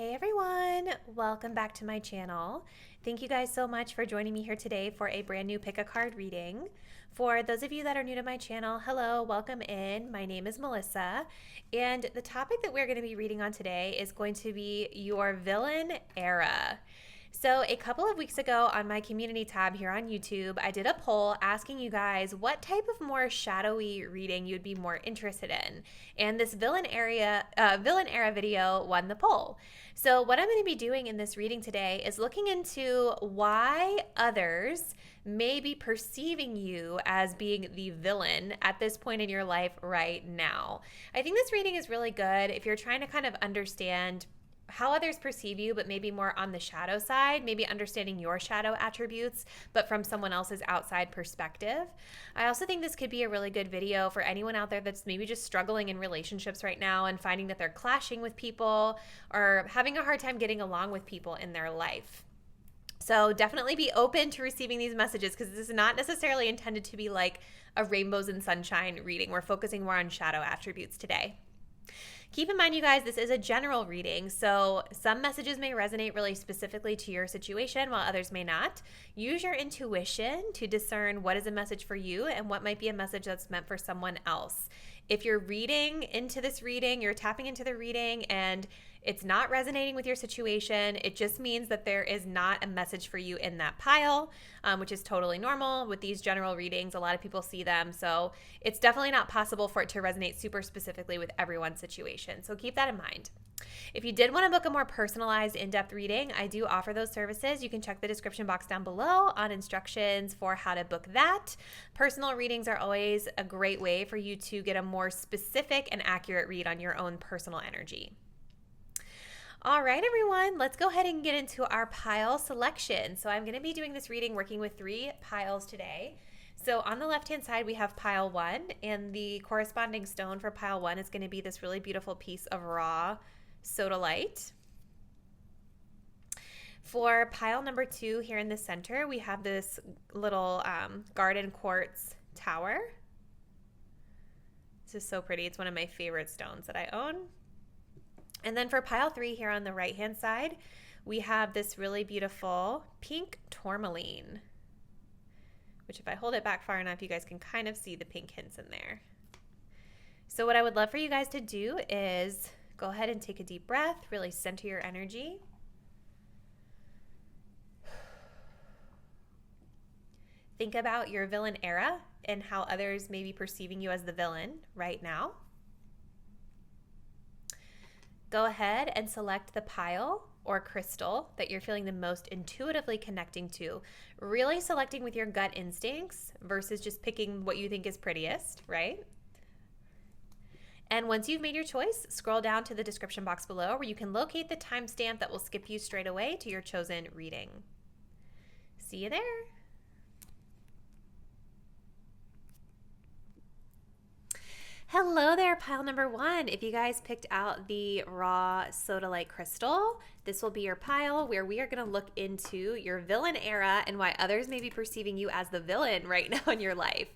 Hey everyone, welcome back to my channel. Thank you guys so much for joining me here today for a brand new pick a card reading. For those of you that are new to my channel, hello, welcome in. My name is Melissa, and the topic that we're going to be reading on today is going to be your villain era. So a couple of weeks ago on my community tab here on YouTube, I did a poll asking you guys what type of more shadowy reading you'd be more interested in. And this villain era video won the poll. So what I'm going to be doing in this reading today is looking into why others may be perceiving you as being the villain at this point in your life right now. I think this reading is really good if you're trying to kind of understand how others perceive you, but maybe more on the shadow side, maybe understanding your shadow attributes, but from someone else's outside perspective. I also think this could be a really good video for anyone out there that's maybe just struggling in relationships right now and finding that they're clashing with people or having a hard time getting along with people in their life. So definitely be open to receiving these messages because this is not necessarily intended to be like a rainbows and sunshine reading. We're focusing more on shadow attributes today. Keep in mind, you guys, this is a general reading, so some messages may resonate really specifically to your situation while others may not. Use your intuition to discern what is a message for you and what might be a message that's meant for someone else. If you're reading into this reading, you're tapping into the reading and it's not resonating with your situation, it just means that there is not a message for you in that pile, which is totally normal. With these general readings, a lot of people see them, so it's definitely not possible for it to resonate super specifically with everyone's situation. So keep that in mind. If you did want to book a more personalized, in-depth reading, I do offer those services. You can check the description box down below on instructions for how to book that. Personal readings are always a great way for you to get a more specific and accurate read on your own personal energy. All right, everyone, let's go ahead and get into our pile selection. So I'm going to be doing this reading working with 3 piles today. So on the left-hand side, we have pile 1, and the corresponding stone for pile 1 is going to be this really beautiful piece of raw Sodalite. For pile number 2 here in the center, we have this little garden quartz tower. This is so pretty. It's one of my favorite stones that I own. And then for pile 3 here on the right-hand side, we have this really beautiful pink tourmaline, which if I hold it back far enough, you guys can kind of see the pink hints in there. So what I would love for you guys to do is go ahead and take a deep breath, really center your energy. Think about your villain era and how others may be perceiving you as the villain right now. Go ahead and select the pile or crystal that you're feeling the most intuitively connecting to. Really selecting with your gut instincts versus just picking what you think is prettiest, right? And once you've made your choice, scroll down to the description box below where you can locate the timestamp that will skip you straight away to your chosen reading. See you there. Hello there, pile number 1. If you guys picked out the raw Sodalite crystal, this will be your pile where we are going to look into your villain era and why others may be perceiving you as the villain right now in your life.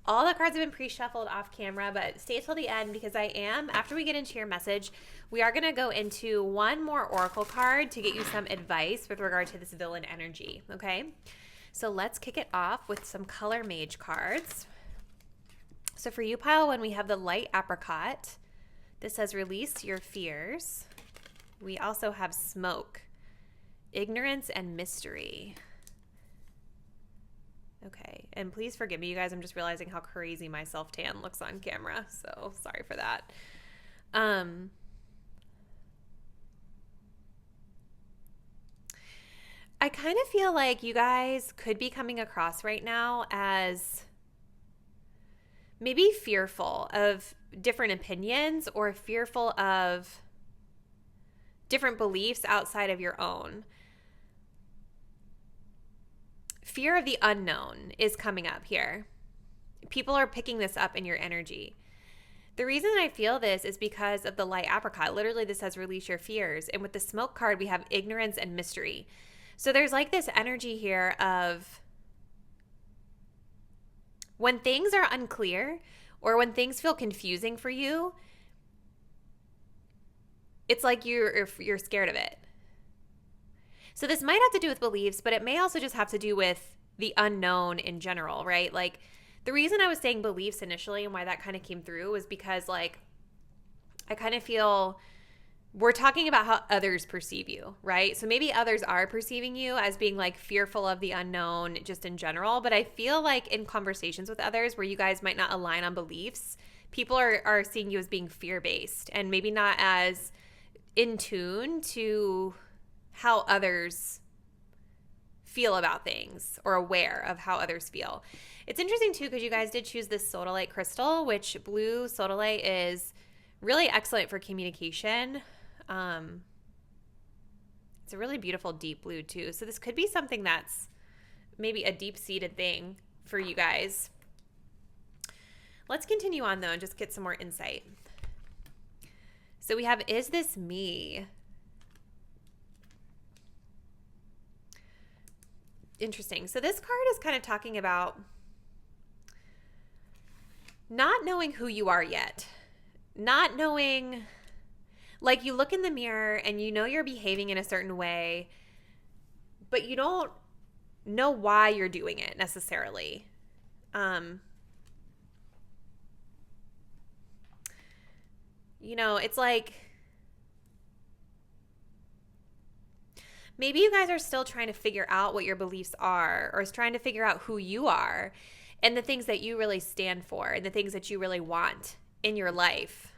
All the cards have been pre-shuffled off camera, but stay till the end because after we get into your message, we are going to go into one more oracle card to get you some advice with regard to this villain energy, okay? So let's kick it off with some color mage cards. So for you, pile 1, we have the light apricot. This says release your fears. We also have smoke, ignorance, and mystery. Okay, and please forgive me, you guys. I'm just realizing how crazy my self-tan looks on camera, so sorry for that. I kind of feel like you guys could be coming across right now as maybe fearful of different opinions or fearful of different beliefs outside of your own. Fear of the unknown is coming up here. People are picking this up in your energy. The reason I feel this is because of the light apricot. Literally, this says release your fears. And with the smoke card, we have ignorance and mystery. So there's like this energy here of when things are unclear or when things feel confusing for you, it's like you're scared of it. So this might have to do with beliefs, but it may also just have to do with the unknown in general, right? Like the reason I was saying beliefs initially and why that kind of came through was because like I kind of feel we're talking about how others perceive you, right? So maybe others are perceiving you as being like fearful of the unknown just in general, but I feel like in conversations with others where you guys might not align on beliefs, people are seeing you as being fear-based and maybe not as in tune to how others feel about things or aware of how others feel. It's interesting too because you guys did choose this Sodalite crystal, which blue Sodalite is really excellent for communication. It's a really beautiful deep blue too. So this could be something that's maybe a deep-seated thing for you guys. Let's continue on though and just get some more insight. So we have, is this me? Interesting. So this card is kind of talking about not knowing who you are yet. Not knowing, like you look in the mirror and you know you're behaving in a certain way, but you don't know why you're doing it necessarily. You know, it's like maybe you guys are still trying to figure out what your beliefs are or is trying to figure out who you are and the things that you really stand for and the things that you really want in your life.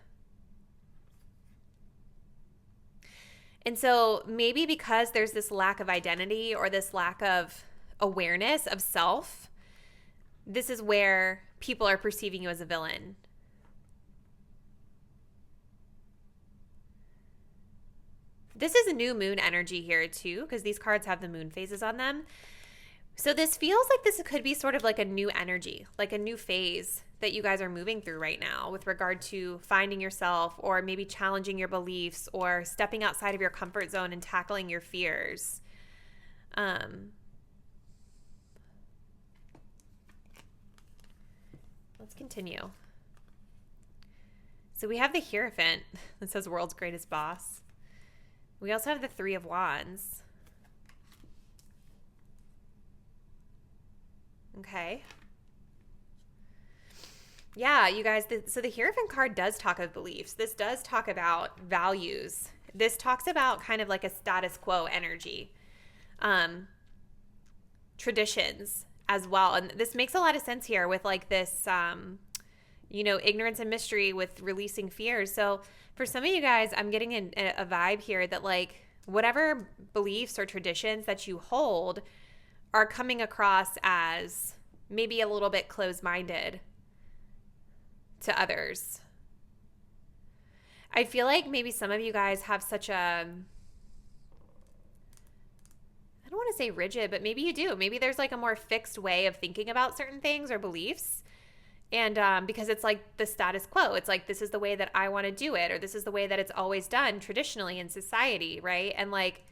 And so maybe because there's this lack of identity or this lack of awareness of self, this is where people are perceiving you as a villain. This is a new moon energy here too, because these cards have the moon phases on them. So this feels like this could be sort of like a new energy, like a new phase that you guys are moving through right now with regard to finding yourself or maybe challenging your beliefs or stepping outside of your comfort zone and tackling your fears. Let's continue. So we have the Hierophant that says world's greatest boss. We also have the Three of Wands. Okay. Yeah, you guys, so the Hierophant card does talk of beliefs. This does talk about values. This talks about kind of like a status quo energy. Traditions as well. And this makes a lot of sense here with like this, ignorance and mystery with releasing fears. So for some of you guys, I'm getting a vibe here that like whatever beliefs or traditions that you hold are coming across as maybe a little bit closed-minded to others. I feel like maybe some of you guys have such a, I don't want to say rigid, but maybe you do. Maybe there's like a more fixed way of thinking about certain things or beliefs. And because it's like the status quo, it's like this is the way that I want to do it, or this is the way that it's always done traditionally in society, right? And like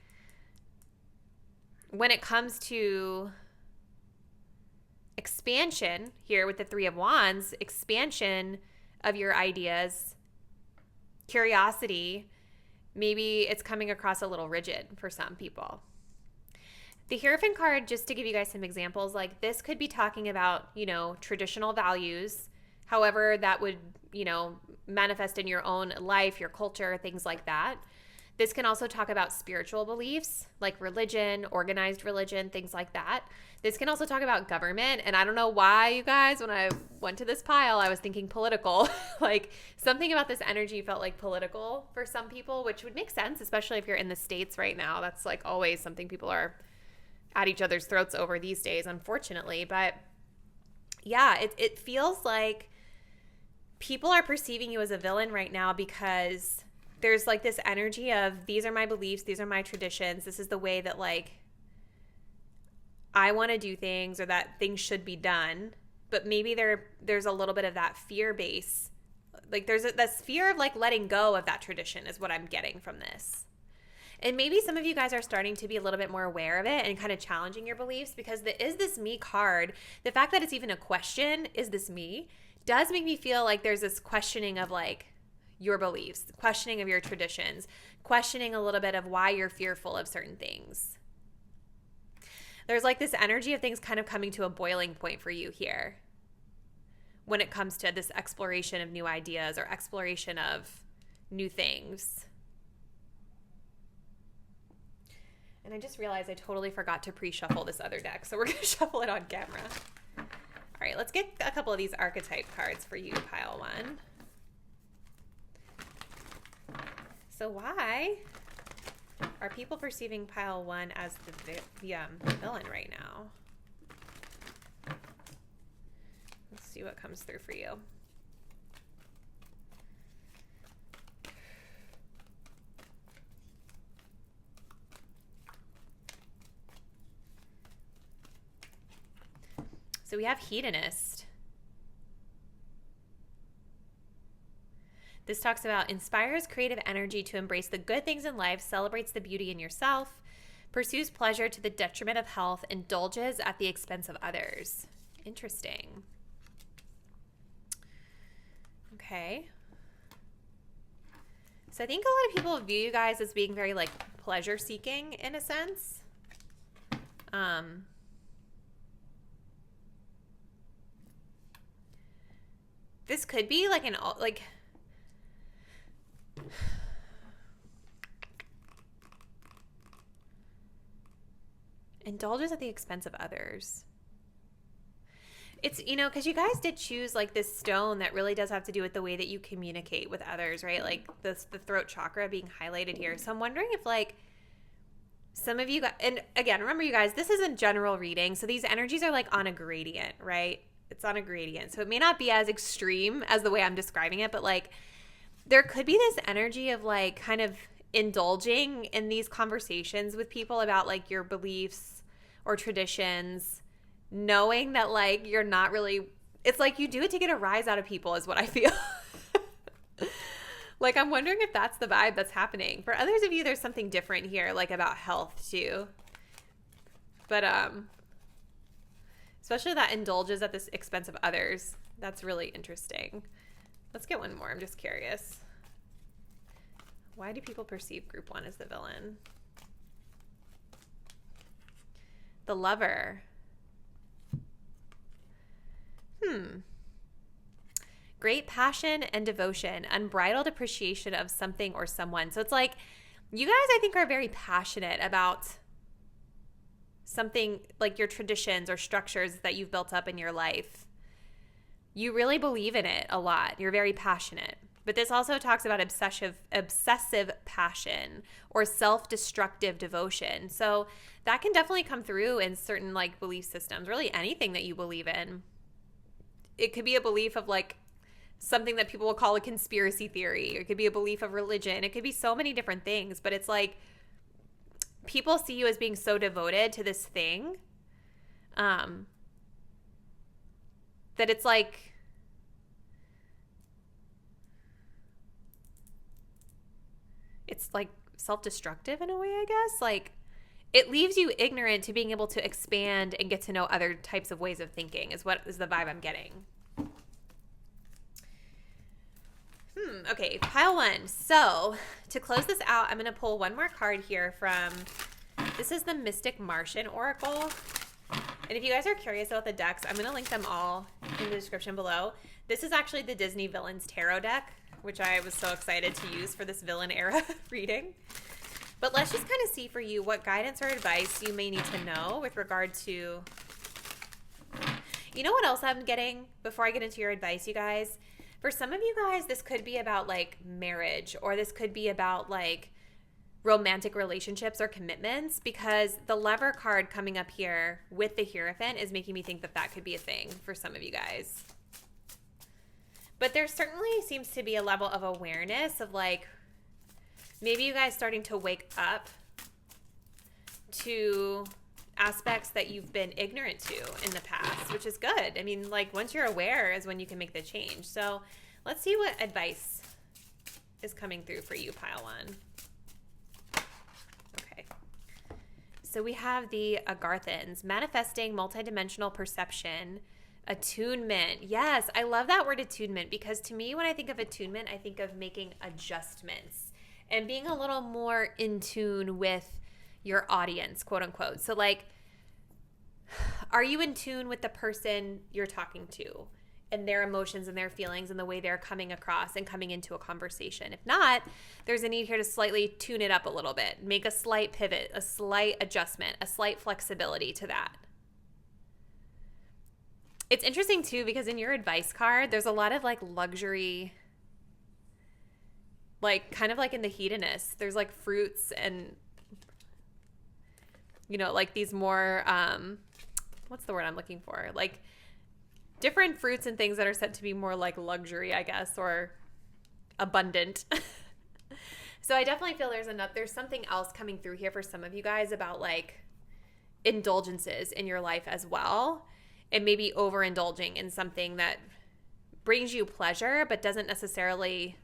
when it comes to expansion here with the Three of Wands, expansion of your ideas, curiosity, maybe it's coming across a little rigid for some people. The Hierophant card, just to give you guys some examples, like this could be talking about, traditional values, however that would, manifest in your own life, your culture, things like that. This can also talk about spiritual beliefs, like religion, organized religion, things like that. This can also talk about government. And I don't know why, you guys, when I went to this pile, I was thinking political. Like something about this energy felt like political for some people, which would make sense, especially if you're in the States right now. That's like always something people are at each other's throats over these days, unfortunately. But yeah, it feels like people are perceiving you as a villain right now because there's like this energy of these are my beliefs, these are my traditions, this is the way that like I want to do things or that things should be done. But maybe there's a little bit of that fear base. Like there's this fear of like letting go of that tradition is what I'm getting from this. And maybe some of you guys are starting to be a little bit more aware of it and kind of challenging your beliefs because the Is This Me card, the fact that it's even a question, is this me, does make me feel like there's this questioning of like, your beliefs, questioning of your traditions, questioning a little bit of why you're fearful of certain things. There's like this energy of things kind of coming to a boiling point for you here when it comes to this exploration of new ideas or exploration of new things. And I just realized I totally forgot to pre-shuffle this other deck, so we're going to shuffle it on camera. All right, let's get a couple of these archetype cards for you, pile one. So why are people perceiving pile one as the villain right now? Let's see what comes through for you. So we have hedonist. This talks about inspires creative energy to embrace the good things in life, celebrates the beauty in yourself, pursues pleasure to the detriment of health, indulges at the expense of others. Interesting. Okay. So I think a lot of people view you guys as being very like pleasure seeking in a sense. This could be like indulges at the expense of others. It's, because you guys did choose like this stone that really does have to do with the way that you communicate with others, right? Like the throat chakra being highlighted here. So I'm wondering if like some of you guys, and again, remember you guys, this is a general reading. So these energies are like on a gradient, right? It's on a gradient. So it may not be as extreme as the way I'm describing it, but like there could be this energy of like kind of indulging in these conversations with people about like your beliefs or traditions, knowing that like you're not really, it's like you do it to get a rise out of people is what I feel. Like I'm wondering if that's the vibe that's happening. For others of you, there's something different here, like about health too. But especially that indulges at the expense of others. That's really interesting. Let's get one more. I'm just curious. Why do people perceive group one as the villain? The Lover. Great passion and devotion, unbridled appreciation of something or someone. So it's like you guys, I think, are very passionate about something like your traditions or structures that you've built up in your life. You really believe in it a lot. You're very passionate. But this also talks about obsessive passion or self-destructive devotion. So that can definitely come through in certain like belief systems, really anything that you believe in. It could be a belief of like something that people will call a conspiracy theory. It could be a belief of religion. It could be so many different things, but it's like people see you as being so devoted to this thing that it's like self-destructive in a way, I guess. Like it leaves you ignorant to being able to expand and get to know other types of ways of thinking is what is the vibe I'm getting. Okay, pile one. So to close this out, I'm going to pull one more card here from, this is the Mystic Martian Oracle. And if you guys are curious about the decks, I'm going to link them all in the description below. This is actually the Disney Villains Tarot deck, which I was so excited to use for this villain era reading. But let's just kind of see for you what guidance or advice you may need to know with regard to, you know what else I'm getting before I get into your advice, you guys? For some of you guys, this could be about like marriage, or this could be about like romantic relationships or commitments, because the Lover card coming up here with the Hierophant is making me think that that could be a thing for some of you guys. But there certainly seems to be a level of awareness of like maybe you guys starting to wake up to aspects that you've been ignorant to in the past, which is good. I mean, like once you're aware is when you can make the change. So let's see what advice is coming through for you, pile one. Okay. So we have the Agarthans, manifesting multidimensional perception, Attunement. Yes, I love that word attunement, because to me, when I think of attunement, I think of making adjustments and being a little more in tune with your audience, quote unquote. So like, are you in tune with the person you're talking to and their emotions and their feelings and the way they're coming across and coming into a conversation? If not, there's a need here to slightly tune it up a little bit, make a slight pivot, a slight adjustment, a slight flexibility to that. It's interesting too, because in your advice card, there's a lot of like luxury, like kind of like in the hedonist, there's like fruits and, you know, like these more, what's the word I'm looking for? Like different fruits and things that are said to be more like luxury, I guess, or abundant. So I definitely feel there's something else coming through here for some of you guys about like indulgences in your life as well. And maybe overindulging in something that brings you pleasure but doesn't necessarily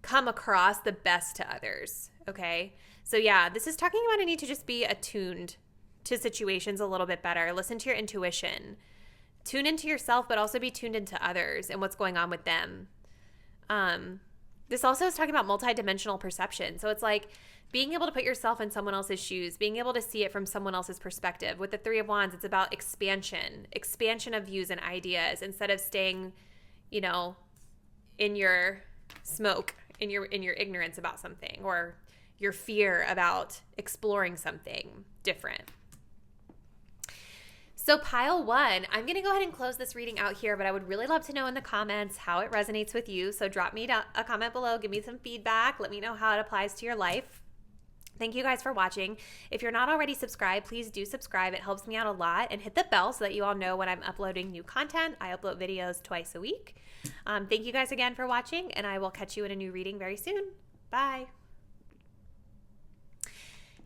come across the best to others, okay? So yeah, this is talking about a need to just be attuned to situations a little bit better. Listen to your intuition. Tune into yourself, but also be tuned into others and what's going on with them. This also is talking about multidimensional perception. So it's like being able to put yourself in someone else's shoes, being able to see it from someone else's perspective. With the Three of Wands, it's about expansion of views and ideas instead of staying, you know, in your smoke, in your ignorance about something, or your fear about exploring something different. So pile 1, I'm going to go ahead and close this reading out here, but I would really love to know in the comments how it resonates with you. So drop me a comment below, give me some feedback, let me know how it applies to your life. Thank you guys for watching. If you're not already subscribed, please do subscribe. It helps me out a lot. And hit the bell so that you all know when I'm uploading new content. I upload videos twice a week. Thank you guys again for watching, and I will catch you in a new reading very soon. Bye.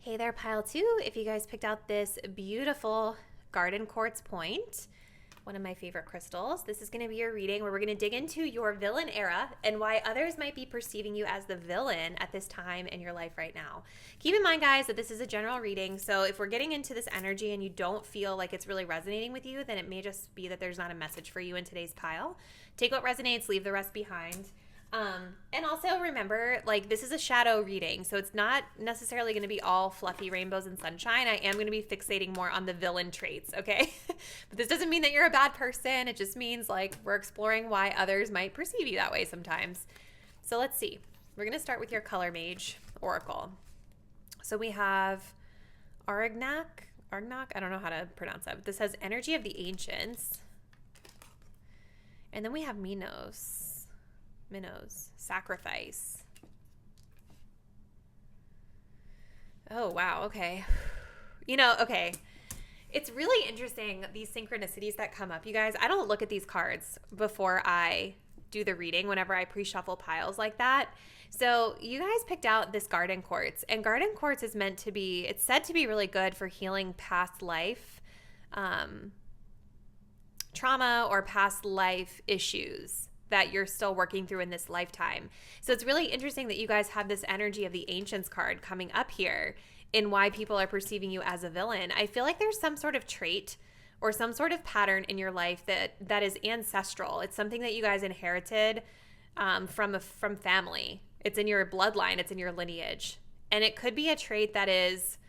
Hey there, pile 2. If you guys picked out this beautiful garden quartz point, one of my favorite crystals, this is going to be your reading where we're going to dig into your villain era and why others might be perceiving you as the villain at this time in your life right now. Keep in mind, guys, that this is a general reading, so if we're getting into this energy and you don't feel like it's really resonating with you, then it may just be that there's not a message for you in today's pile. Take what resonates, leave the rest behind. And also remember, like, this is a shadow reading, so it's not necessarily going to be all fluffy rainbows and sunshine. I am going to be fixating more on the villain traits, okay? But this doesn't mean that you're a bad person. It just means, like, we're exploring why others might perceive you that way sometimes. So let's see. We're going to start with your Color Mage Oracle. So we have Aragnak. I don't know how to pronounce that, but this has Energy of the Ancients. And then we have Minos, Sacrifice. Oh, wow. Okay. You know, okay. It's really interesting, these synchronicities that come up, you guys. I don't look at these cards before I do the reading whenever I pre-shuffle piles like that. So you guys picked out this garden quartz, and garden quartz is meant to be, it's said to be really good for healing past life trauma or past life issues that you're still working through in this lifetime. So it's really interesting that you guys have this Energy of the Ancients card coming up here in why people are perceiving you as a villain. I feel like there's some sort of trait or some sort of pattern in your life that is ancestral. It's something that you guys inherited from family. It's in your bloodline. It's in your lineage. And it could be a trait that is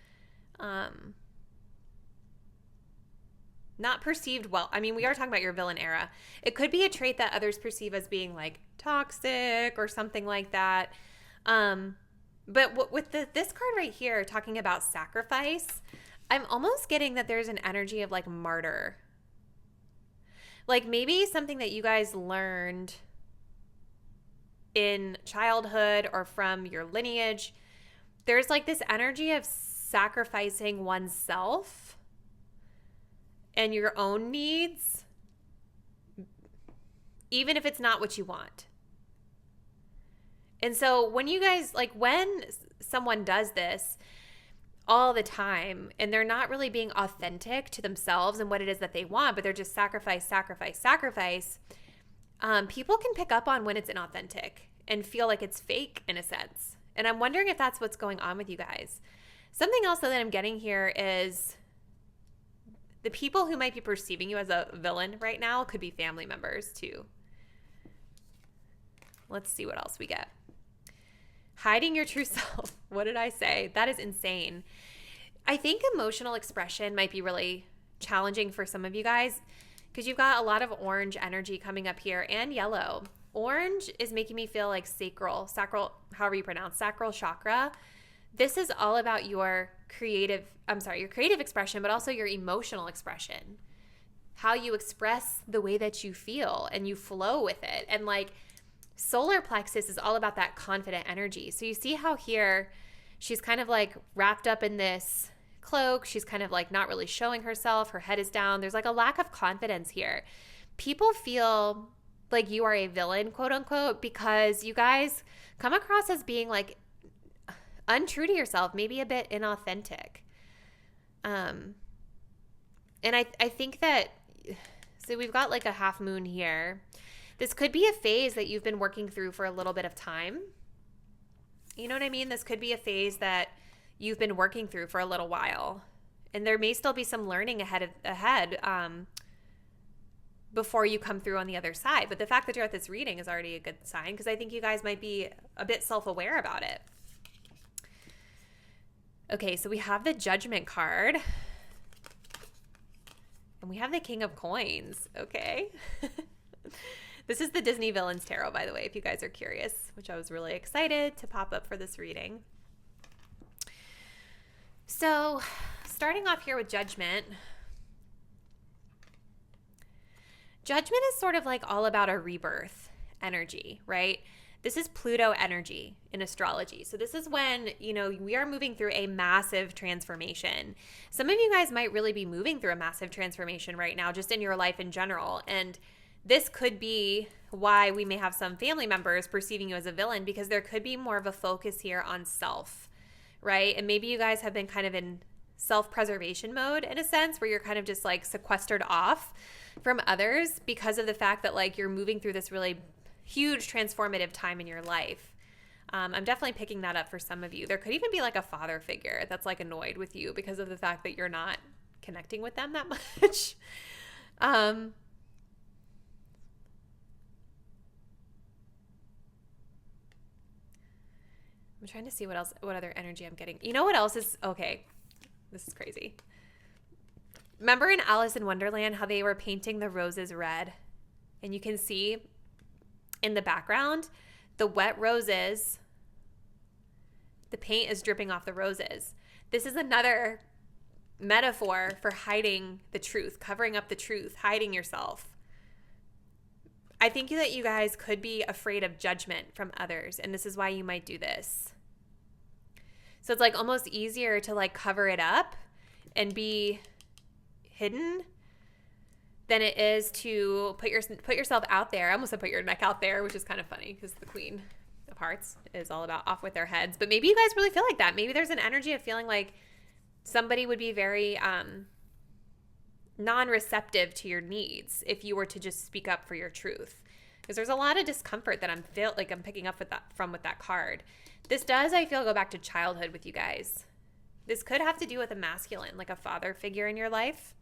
not perceived well. I mean, we are talking about your villain era. It could be a trait that others perceive as being like toxic or something like that. But with this card right here talking about sacrifice, I'm almost getting that there's an energy of like martyr. Like maybe something that you guys learned in childhood or from your lineage. There's like this energy of sacrificing oneself and your own needs, even if it's not what you want. And so when you guys, like when someone does this all the time and they're not really being authentic to themselves and what it is that they want, but they're just sacrifice, people can pick up on when it's inauthentic and feel like it's fake in a sense. And I'm wondering if that's what's going on with you guys. Something else that I'm getting here is The people who might be perceiving you as a villain right now could be family members too. Let's see what else we get. Hiding your true self. What did I say? That is insane. I think emotional expression might be really challenging for some of you guys because you've got a lot of orange energy coming up here and yellow. Orange is making me feel like sacral, however you pronounce, sacral chakra. This is all about your creative expression, but also your emotional expression. How you express the way that you feel and you flow with it. And like solar plexus is all about that confident energy. So you see how here she's kind of like wrapped up in this cloak. She's kind of like not really showing herself. Her head is down. There's like a lack of confidence here. People feel like you are a villain, quote unquote, because you guys come across as being like untrue to yourself, maybe a bit inauthentic. And I think that, so we've got like a half moon here. This could be a phase that you've been working through for a little bit of time. You know what I mean? This could be a phase that you've been working through for a little while. And there may still be some learning ahead before you come through on the other side. But the fact that you're at this reading is already a good sign because I think you guys might be a bit self-aware about it. Okay, so we have the Judgment card. And we have the King of Coins, okay? This is the Disney Villains Tarot, by the way, if you guys are curious, which I was really excited to pop up for this reading. So, starting off here with Judgment. Judgment is sort of like all about a rebirth energy, right? This is Pluto energy in astrology. So this is when, we are moving through a massive transformation. Some of you guys might really be moving through a massive transformation right now, just in your life in general. And this could be why we may have some family members perceiving you as a villain, because there could be more of a focus here on self, right? And maybe you guys have been kind of in self-preservation mode in a sense, where you're kind of just like sequestered off from others because of the fact that like you're moving through this really huge transformative time in your life. I'm definitely picking that up for some of you. There could even be like a father figure that's like annoyed with you because of the fact that you're not connecting with them that much. I'm trying to see what other energy I'm getting. You know what else is, okay, this is crazy. Remember in Alice in Wonderland how they were painting the roses red? And you can see in the background, the wet roses, the paint is dripping off the roses. This is another metaphor for hiding the truth, covering up the truth, hiding yourself. I think that you guys could be afraid of judgment from others, and this is why you might do this. So it's like almost easier to like cover it up and be hidden than it is to put yourself out there. I almost said put your neck out there, which is kind of funny because the Queen of Hearts is all about off with their heads. But maybe you guys really feel like that. Maybe there's an energy of feeling like somebody would be very non-receptive to your needs if you were to just speak up for your truth. Because there's a lot of discomfort that I'm picking up with that card. This does, I feel, go back to childhood with you guys. This could have to do with a masculine, like a father figure in your life.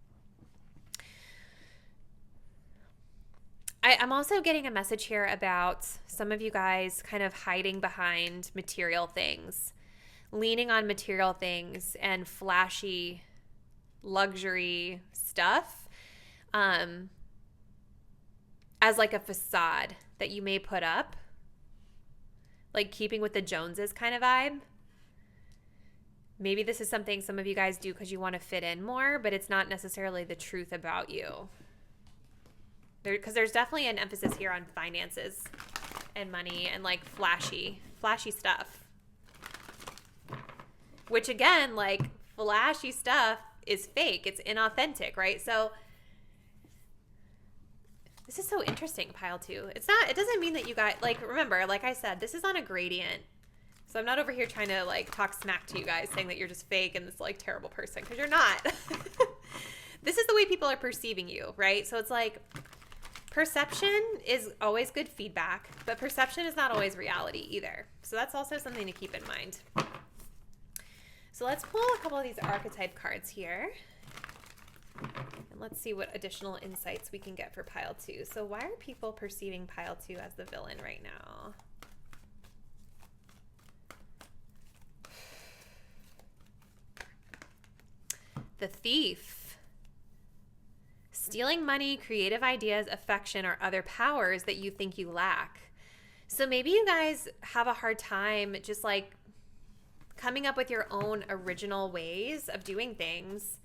I'm also getting a message here about some of you guys kind of hiding behind material things, leaning on material things and flashy luxury stuff as like a facade that you may put up, like keeping with the Joneses kind of vibe. Maybe this is something some of you guys do because you want to fit in more, but it's not necessarily the truth about you. Because there's definitely an emphasis here on finances and money and like flashy stuff. Which again, like flashy stuff is fake. It's inauthentic, right? So this is so interesting, pile 2. It doesn't mean that you guys, like, remember, like I said, this is on a gradient. So I'm not over here trying to like talk smack to you guys saying that you're just fake and this like terrible person, because you're not. This is the way people are perceiving you, right? So it's like, perception is always good feedback, but perception is not always reality either. So that's also something to keep in mind. So let's pull a couple of these archetype cards here. And let's see what additional insights we can get for pile 2. So why are people perceiving pile 2 as the villain right now? The Thief. Stealing money, creative ideas, affection, or other powers that you think you lack. So maybe you guys have a hard time just like coming up with your own original ways of doing things.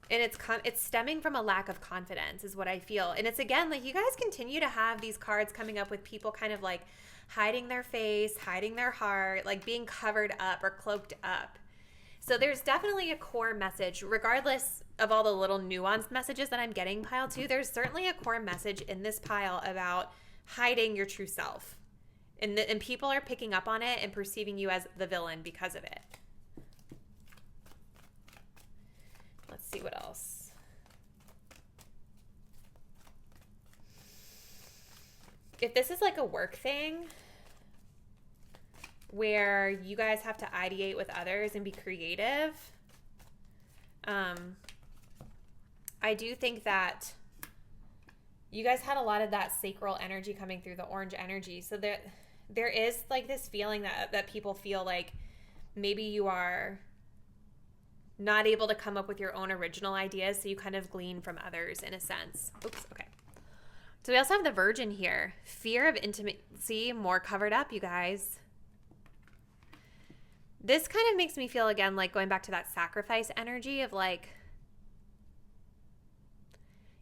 And it's stemming from a lack of confidence is what I feel. And it's again, like you guys continue to have these cards coming up with people kind of like hiding their face, hiding their heart, like being covered up or cloaked up. So there's definitely a core message, regardless of all the little nuanced messages that I'm getting, pile 2, there's certainly a core message in this pile about hiding your true self. And people are picking up on it and perceiving you as the villain because of it. Let's see what else. If this is like a work thing where you guys have to ideate with others and be creative, I do think that you guys had a lot of that sacral energy coming through, the orange energy. So there is like this feeling that people feel like maybe you are not able to come up with your own original ideas, so you kind of glean from others in a sense. Oops, okay. So we also have the Virgin here. Fear of intimacy, more covered up, you guys. This kind of makes me feel, again, like going back to that sacrifice energy of like,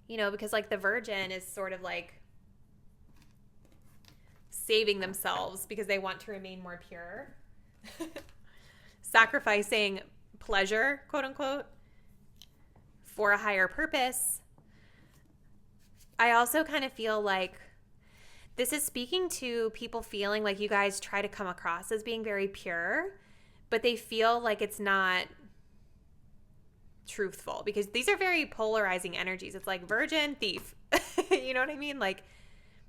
you know, because like the Virgin is sort of like saving themselves because they want to remain more pure. Sacrificing pleasure, quote unquote, for a higher purpose. I also kind of feel like this is speaking to people feeling like you guys try to come across as being very pure, but they feel like it's not truthful because these are very polarizing energies. It's like Virgin, Thief. You know what I mean? Like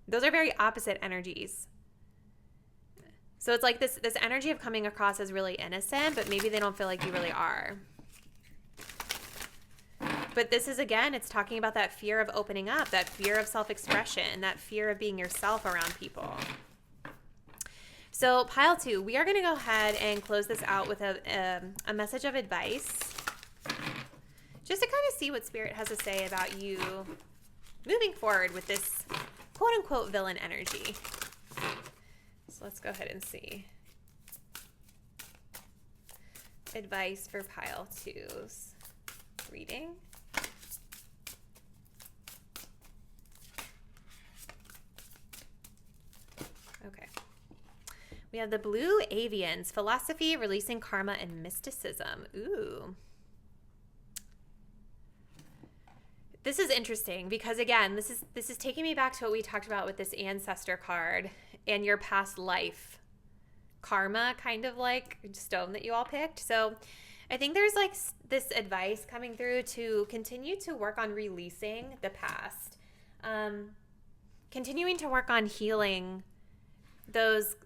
those are very opposite energies. So it's like this energy of coming across as really innocent, but maybe they don't feel like you really are. But this is, again, it's talking about that fear of opening up, that fear of self-expression, that fear of being yourself around people. So pile 2, we are going to go ahead and close this out with a message of advice, just to kind of see what Spirit has to say about you moving forward with this quote-unquote villain energy. So let's go ahead and see. Advice for pile 2's reading. Okay. We have the Blue Avians, philosophy, releasing karma, and mysticism. Ooh. This is interesting because, again, this is taking me back to what we talked about with this ancestor card and your past life karma kind of like stone that you all picked. So I think there's like this advice coming through to continue to work on releasing the past, continuing to work on healing those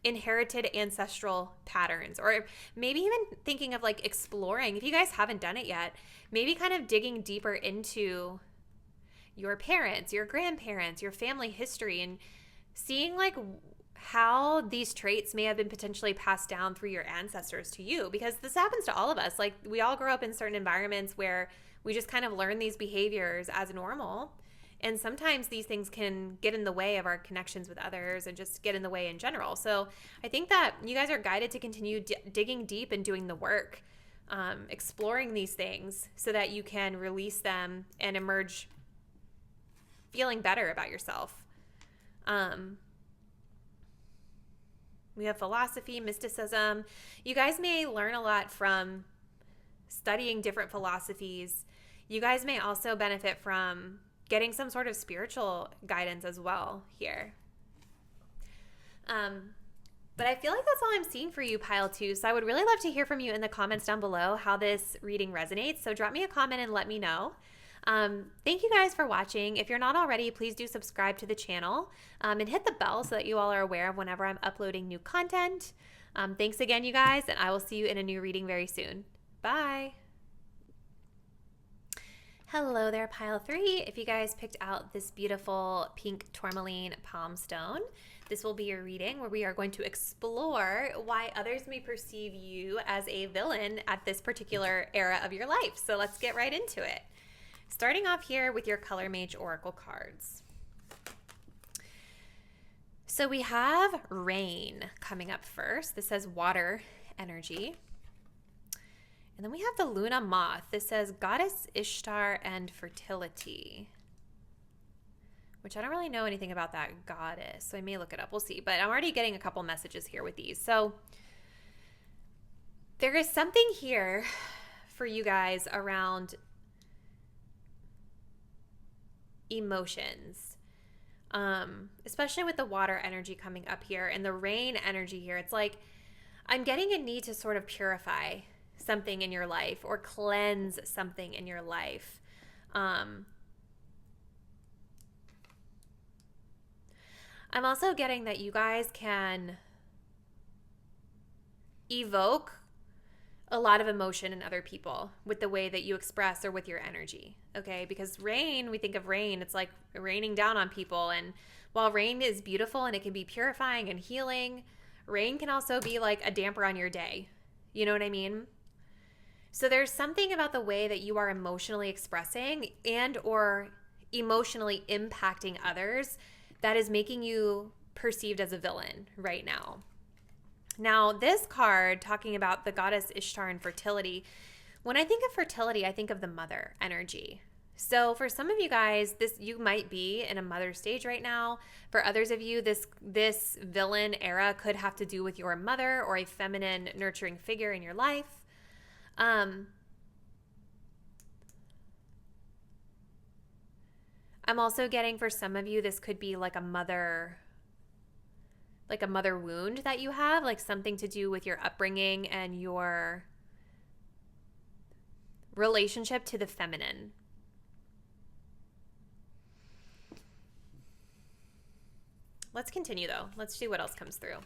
inherited ancestral patterns, or maybe even thinking of like exploring, if you guys haven't done it yet, maybe kind of digging deeper into your parents, your grandparents, your family history, and seeing like how these traits may have been potentially passed down through your ancestors to you, because this happens to all of us. Like we all grow up in certain environments where we just kind of learn these behaviors as normal. And sometimes these things can get in the way of our connections with others and just get in the way in general. So I think that you guys are guided to continue digging deep and doing the work, exploring these things so that you can release them and emerge feeling better about yourself. We have philosophy, mysticism. You guys may learn a lot from studying different philosophies. You guys may also benefit from getting some sort of spiritual guidance as well here. But I feel like that's all I'm seeing for you, pile 2. So I would really love to hear from you in the comments down below how this reading resonates. So drop me a comment and let me know. Thank you guys for watching. If you're not already, please do subscribe to the channel and hit the bell so that you all are aware of whenever I'm uploading new content. Thanks again, you guys, and I will see you in a new reading very soon. Bye. Hello there, pile three. If you guys picked out this beautiful pink tourmaline palm stone, this will be your reading where we are going to explore why others may perceive you as a villain at this particular era of your life. So let's get right into it. Starting off here with your Color Mage Oracle cards. So we have rain coming up first. This says water energy. And then we have the Luna Moth. This says Goddess Ishtar and fertility, which I don't really know anything about that goddess, so I may look it up. We'll see. But I'm already getting a couple messages here with these. So there is something here for you guys around emotions, especially with the water energy coming up here and the rain energy here. It's like I'm getting a need to sort of purify something in your life or cleanse something in your life. I'm also getting that you guys can evoke a lot of emotion in other people with the way that you express or with your energy, okay? Because rain, we think of rain, it's like raining down on people. And while rain is beautiful and it can be purifying and healing, rain can also be like a damper on your day. You know what I mean? So there's something about the way that you are emotionally expressing and or emotionally impacting others that is making you perceived as a villain right now. Now, this card talking about the goddess Ishtar and fertility, when I think of fertility, I think of the mother energy. So for some of you guys, you might be in a mother stage right now. For others of you, this villain era could have to do with your mother or a feminine nurturing figure in your life. I'm also getting for some of you, this could be like a mother wound that you have, like something to do with your upbringing and your relationship to the feminine. Let's continue though. Let's see what else comes through.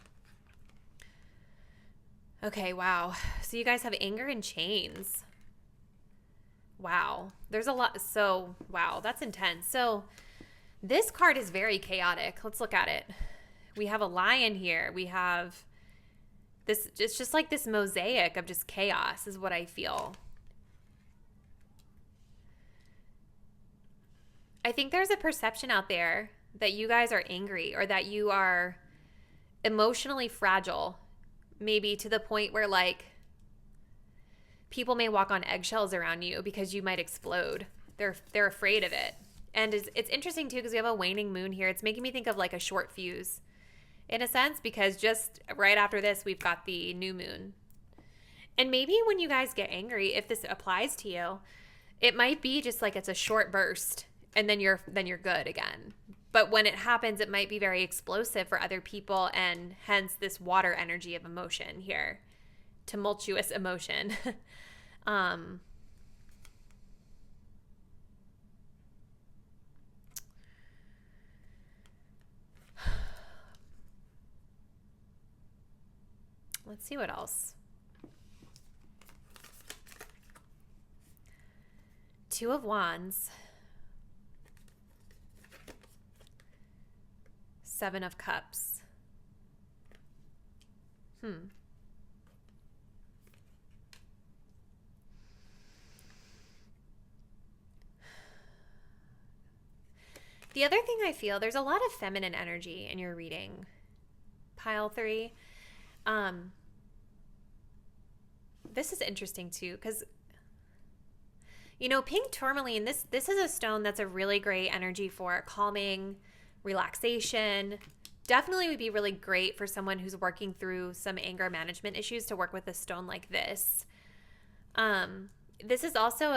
Okay, wow. So you guys have anger and chains. Wow. There's a lot. So, wow, that's intense. So this card is very chaotic. Let's look at it. We have a lion here. We have this, it's just like this mosaic of just chaos is what I feel. I think there's a perception out there that you guys are angry or that you are emotionally fragile. Maybe to the point where like people may walk on eggshells around you because you might explode. They're afraid of it. And it's interesting too because we have a waning moon here. It's making me think of like a short fuse in a sense because just right after this we've got the new moon. And maybe when you guys get angry, if this applies to you, it might be just like it's a short burst and then you're good again. But when it happens, it might be very explosive for other people, and hence this water energy of emotion here. Tumultuous emotion. Let's see what else. Two of Wands. Seven of Cups. The other thing I feel, there's a lot of feminine energy in your reading, pile three. This is interesting too, because you know, pink tourmaline, this is a stone that's a really great energy for calming, relaxation. Definitely would be really great for someone who's working through some anger management issues to work with a stone like this. This is also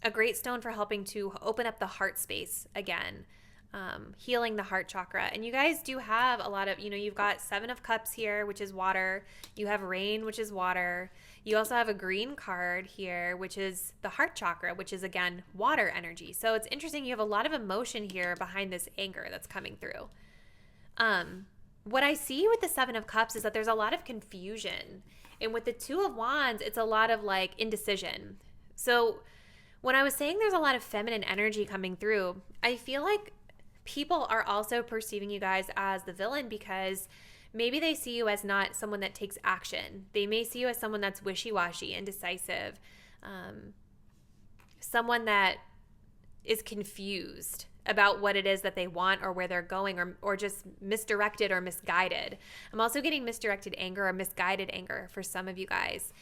a great stone for helping to open up the heart space again, healing the heart chakra. And you guys do have a lot of, you know, you've got Seven of Cups here, which is water. You have rain, which is water. You also have a green card here, which is the heart chakra, which is, again, water energy. So it's interesting. You have a lot of emotion here behind this anger that's coming through. What I see with the Seven of Cups is that there's a lot of confusion. And with the Two of Wands, it's a lot of like indecision. So when I was saying there's a lot of feminine energy coming through, I feel like people are also perceiving you guys as the villain because maybe they see you as not someone that takes action. They may see you as someone that's wishy-washy, indecisive, someone that is confused about what it is that they want or where they're going, or just misdirected or misguided. I'm also getting misdirected anger or misguided anger for some of you guys.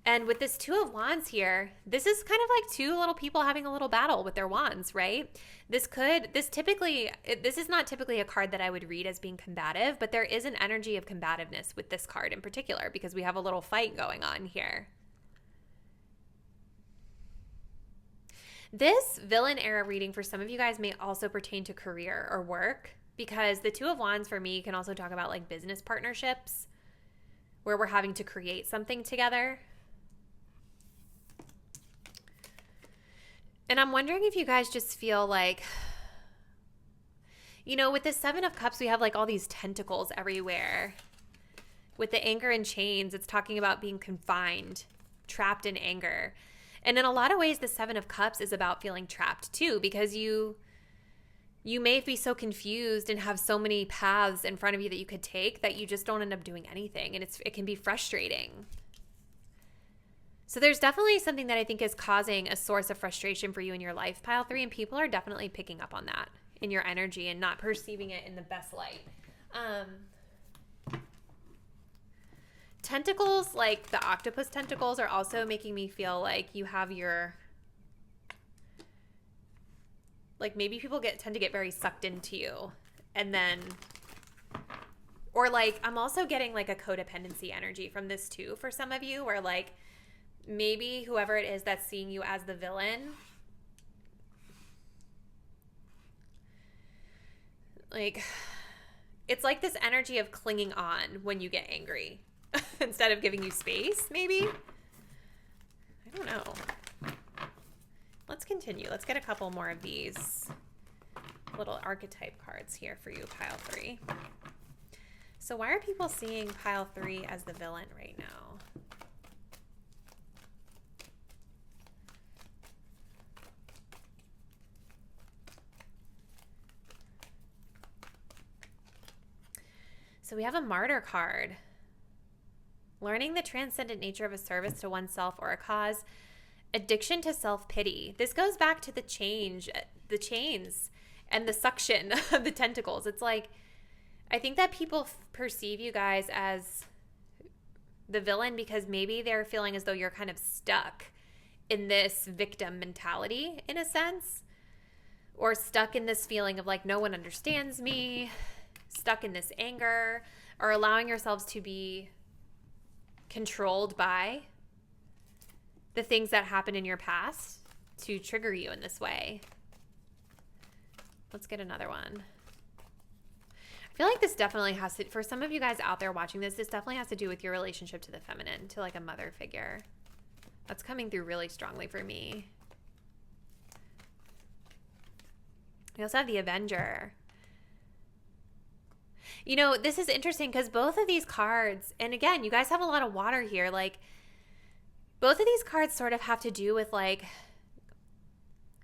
And with this Two of Wands here, this is kind of like two little people having a little battle with their wands, right? This is not typically a card that I would read as being combative, but there is an energy of combativeness with this card in particular because we have a little fight going on here. This villain era reading for some of you guys may also pertain to career or work, because the Two of Wands for me can also talk about like business partnerships where we're having to create something together. And I'm wondering if you guys just feel like, you know, with the Seven of Cups, we have like all these tentacles everywhere. With the anger and chains, it's talking about being confined, trapped in anger. And in a lot of ways, the Seven of Cups is about feeling trapped too, because you may be so confused and have so many paths in front of you that you could take that you just don't end up doing anything. And it can be frustrating. So there's definitely something that I think is causing a source of frustration for you in your life, Pile 3, and people are definitely picking up on that in your energy and not perceiving it in the best light. Tentacles, like the octopus tentacles, are also making me feel like you have your, like maybe people tend to get very sucked into you, and then, or like I'm also getting like a codependency energy from this too for some of you, where like maybe whoever it is that's seeing you as the villain, like it's like this energy of clinging on when you get angry. Instead of giving you space, maybe? I don't know. Let's continue. Let's get a couple more of these little archetype cards here for you, Pile 3. So why are people seeing Pile 3 as the villain right now? So we have a Martyr card. Learning the transcendent nature of a service to oneself or a cause. Addiction to self-pity. This goes back to the chains and the suction of the tentacles. It's like, I think that people perceive you guys as the villain because maybe they're feeling as though you're kind of stuck in this victim mentality in a sense, or stuck in this feeling of like, no one understands me, stuck in this anger, or allowing yourselves to be controlled by the things that happened in your past to trigger you in this way. Let's get another one. I feel like this definitely has to, for some of you guys out there watching this definitely has to do with your relationship to the feminine, to like a mother figure. That's coming through really strongly for me. We also have the Avenger. You know, this is interesting because both of these cards, and again, you guys have a lot of water here, like both of these cards sort of have to do with like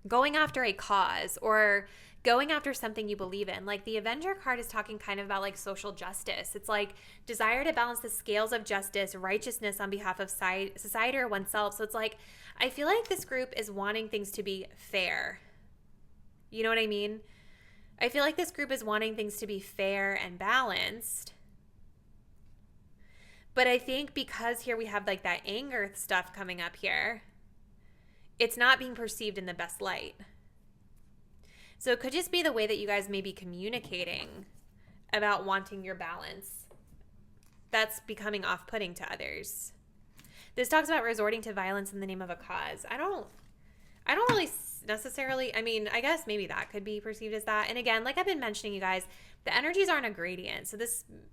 going after a cause or going after something you believe in. Like the Avenger card is talking kind of about like social justice. It's like desire to balance the scales of justice, righteousness on behalf of society or oneself. So it's like, I feel like this group is wanting things to be fair. You know what I mean? I feel like this group is wanting things to be fair and balanced. But I think because here we have like that anger stuff coming up here, it's not being perceived in the best light. So it could just be the way that you guys may be communicating about wanting your balance that's becoming off-putting to others. This talks about resorting to violence in the name of a cause. I don't really necessarily, I mean, I guess maybe that could be perceived as that. And again, like I've been mentioning, you guys, the energies aren't a gradient. So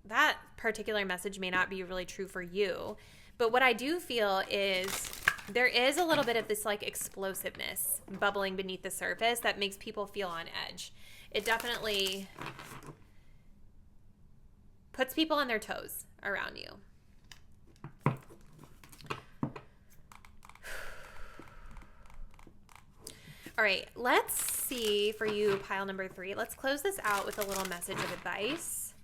that particular message may not be really true for you. But what I do feel is there is a little bit of this like explosiveness bubbling beneath the surface that makes people feel on edge. It definitely puts people on their toes around you. All right, let's see for you, pile number 3. Let's close this out with a little message of advice.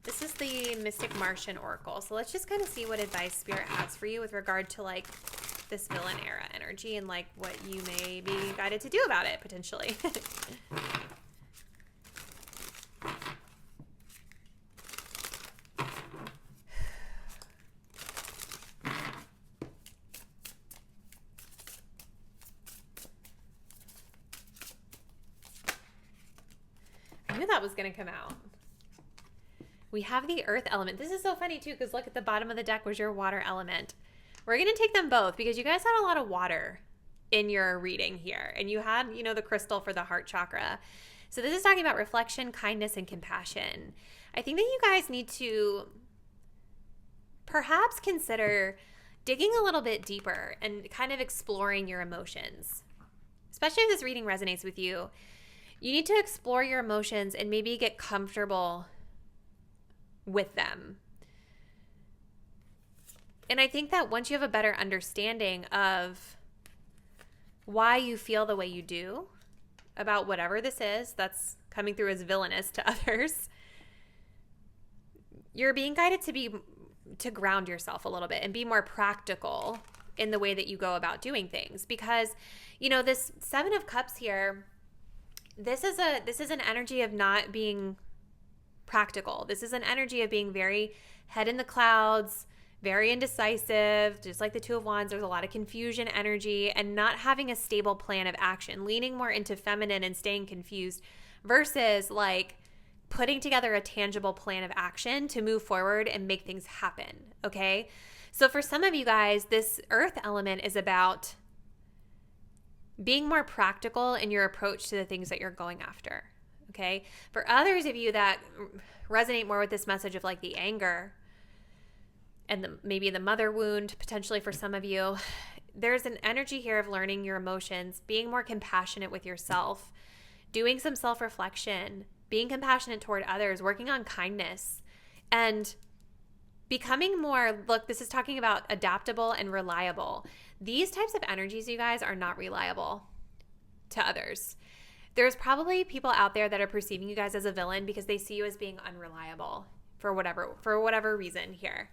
This is the Mystic Martian Oracle. So let's just kind of see what advice Spirit has for you with regard to like this villain era energy and like what you may be guided to do about it potentially. I knew that was going to come out. We have the earth element. This is so funny too, because look at the bottom of the deck was your water element. We're going to take them both because you guys had a lot of water in your reading here. And you had, you know, the crystal for the heart chakra. So this is talking about reflection, kindness, and compassion. I think that you guys need to perhaps consider digging a little bit deeper and kind of exploring your emotions. Especially if this reading resonates with you. You need to explore your emotions and maybe get comfortable with them. And I think that once you have a better understanding of why you feel the way you do about whatever this is that's coming through as villainous to others, you're being guided to ground yourself a little bit and be more practical in the way that you go about doing things. Because, you know, this 7 of Cups here, this is an energy of not being practical. This is an energy of being very head in the clouds, very indecisive, just like the 2 of Wands. There's a lot of confusion energy and not having a stable plan of action, leaning more into feminine and staying confused versus like putting together a tangible plan of action to move forward and make things happen, okay? So for some of you guys, this earth element is about being more practical in your approach to the things that you're going after, okay? For others of you that resonate more with this message of like the anger and maybe the mother wound, potentially for some of you, there's an energy here of learning your emotions, being more compassionate with yourself, doing some self-reflection, being compassionate toward others, working on kindness, and becoming more, look, this is talking about adaptable and reliable. These types of energies, you guys, are not reliable to others. There's probably people out there that are perceiving you guys as a villain because they see you as being unreliable for whatever reason here.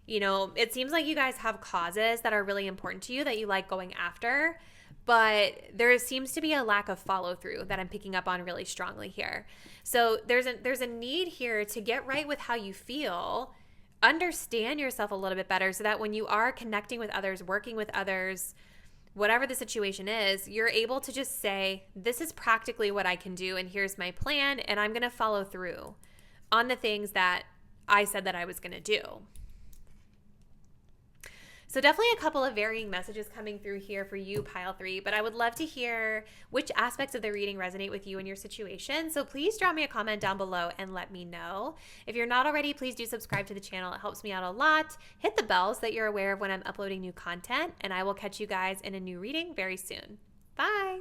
You know, it seems like you guys have causes that are really important to you that you like going after, but there seems to be a lack of follow through that I'm picking up on really strongly here. So there's a need here to get right with how you feel, understand yourself a little bit better so that when you are connecting with others, working with others, whatever the situation is, you're able to just say, this is practically what I can do and here's my plan and I'm going to follow through on the things that I said that I was going to do. So definitely a couple of varying messages coming through here for you, pile 3, but I would love to hear which aspects of the reading resonate with you and your situation. So please drop me a comment down below and let me know. If you're not already, please do subscribe to the channel. It helps me out a lot. Hit the bell so that you're aware of when I'm uploading new content, and I will catch you guys in a new reading very soon. Bye.